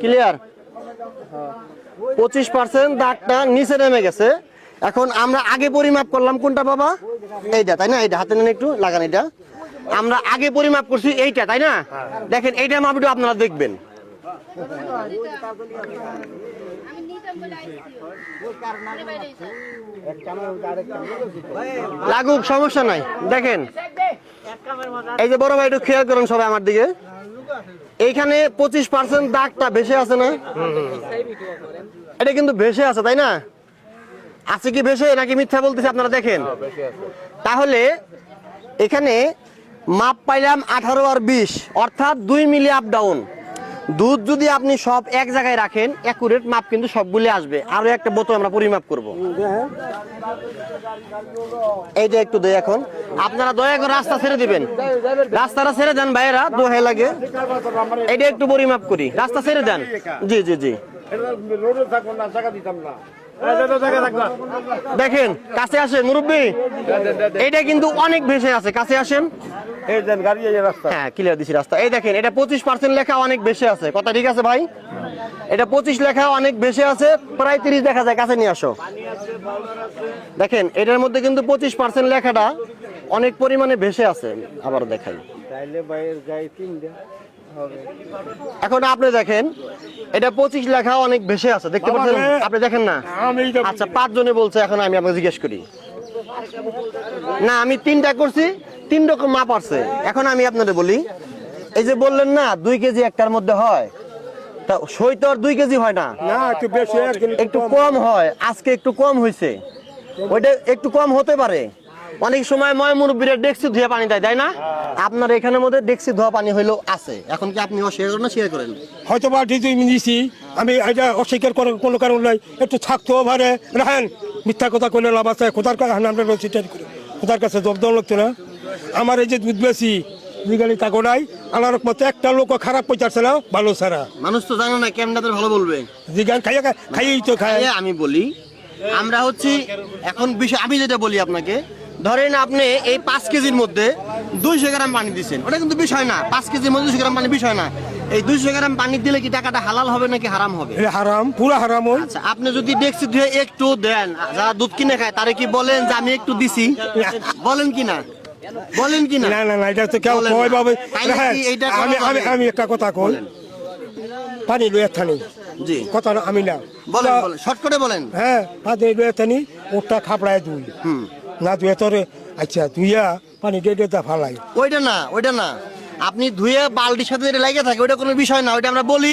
Clear? 25% দাগটা নিচে নেমে গেছে। এখন আমরা আগে পরিমাপ করলাম কোনটা বাবা? এইটা, তাই না? এইটা হাতে নেন, একটু লাগান। এটা আমরা আগে পরিমাপ করছি এইটা, তাই না? দেখেন এইটা মাপটা আপনারা দেখবেন। লাগুক, সমস্যা নাই। দেখেন এই যে বড় ভাই, একটু খেয়াল করুন সবাই আমার দিকে। এইখানে 25% দাগটা ভেসে আছে না? এটা কিন্তু ভেসে আছে, তাই না? আছে কি ভেসে, নাকি মিথ্যা বলতেছে আপনারা? দেখেন তাহলে এখানে মাপ পাইলাম 18 আর 20, অর্থাৎ 2 মিলি আপ ডাউন। দুধ যদি আপনি সব এক জায়গায় রাখেন, অ্যাকুরেট মাপ কিন্তু সবগুলি আসবে। আরো একটা বোতল আমরা পরিমাপ করব। এইটা একটু দেয়। এখন আপনারা দয়া করে রাস্তা ছেড়ে দিবেন, রাস্তাটা ছেড়ে দেন ভাইয়েরা, দোহাই লাগে। এইটা একটু পরিমাপ করি, রাস্তা ছেড়ে দেন। জি জি জি। দেখেন কাছে আসেন মুরব্বী, এটা কিন্তু অনেক ভেসে আছে। কাছে আসেন। হ্যাঁ, ক্লিয়ার দিছি রাস্তা। এই দেখেন এটা 25% লেখা অনেক বেশি আছে। কথা ঠিক আছে ভাই? এটা 25 লেখা অনেক বেশি আছে, প্রায় 30 দেখা যায়। কাছে নিয়ে আসো। দেখেন এটার মধ্যে কিন্তু 25% লেখাটা অনেক পরিমাণে ভেসে আছে। আবার দেখাই। এখন আপনি দেখেন এটা 25 লেখা অনেক ভেসে আছে, দেখতে পাচ্ছেন আপনি? দেখেন না? আচ্ছা, 5 জনে বলছে। এখন আমি আপনাকে জিজ্ঞেস করি না, আমি 3টা করছি, 3 রকম মাপ আছে। এখন আমি আপনাদের বলি, এই যে বললেন না 2 কেজি একটার মধ্যে হয়, তা সই তো আর 2 কেজি হয় না, একটু কম হয়। আজকে একটু কম হয়েছে, ওইটা একটু কম হতে পারে। অনেক সময় ময় মুরব্বীরা ডেক্সি ধোয়া পানি দেয়, তাই না? আপনার এখানের মধ্যে ডেক্সি ধোয়া পানি হইলেও আছে। এখন কি আপনি অস্বীকার করেন না শেয়ার করেন? হয়তো বা ঠিকই দিছি, আমি এটা অস্বীকার করার কোনো কারণ নাই। একটু থাকতেও পারে। রাখেন, মিথ্যা কথা কইলে লাভ আছে? খোদার কাছে আমরা খোদার কাছে জব্দ লাগতো না। আমার এই যে দুধ বেশি লিগালি তাকে নাই, আনার মতো একটা লোক খারাপ পৌঁছাচ্ছে না, ভালো ছাড়া। মানুষ তো জানো না কেমন ভালো বলবে। জিগান খাইয়া খাইয়েই তো খায়। আমি বলি, আমরা হচ্ছি এখন বিষয়, আমি যেটা বলি আপনাকে, ধরেন আপনি এই 5 কেজির মধ্যে 200 গ্রাম পানি দিচ্ছেন, ওটা কিন্তু বিষয় না। 5 কেজির মধ্যে 200 গ্রাম পানি বিষয় না। এই 200 গ্রাম পানি দিলে কি টাকাটা হালাল হবে নাকি হারাম হবে? হারাম, পুরো হারাম। আচ্ছা, আপনি যদি ডেক্সি ধুয়ে একটু দেন, যারা দুধ কিনে খায় তারে কি বলেন যে আমি একটু দিছি? বলেন কি না? বলেন কি না? না না না, এটা তো কেউ কয় ভাবে। আমি একটা কথা কই, পানি লইয়া থানি। জি, কথা আমি না বলেন, বলেন শর্ট করে বলেন। হ্যাঁ, পানি লইয়া থানি, ওটা খাপড়ায় দুই না দুয়ে তোরে। আচ্ছা, দুইয়া পানি দিয়ে ফালাই। ওইটা না, ওইটা না, আপনি ধুয়ে বালতির সাথে লাগে থাকে, ওইটা কোনো বিষয় না, ওইটা আমরা বলি।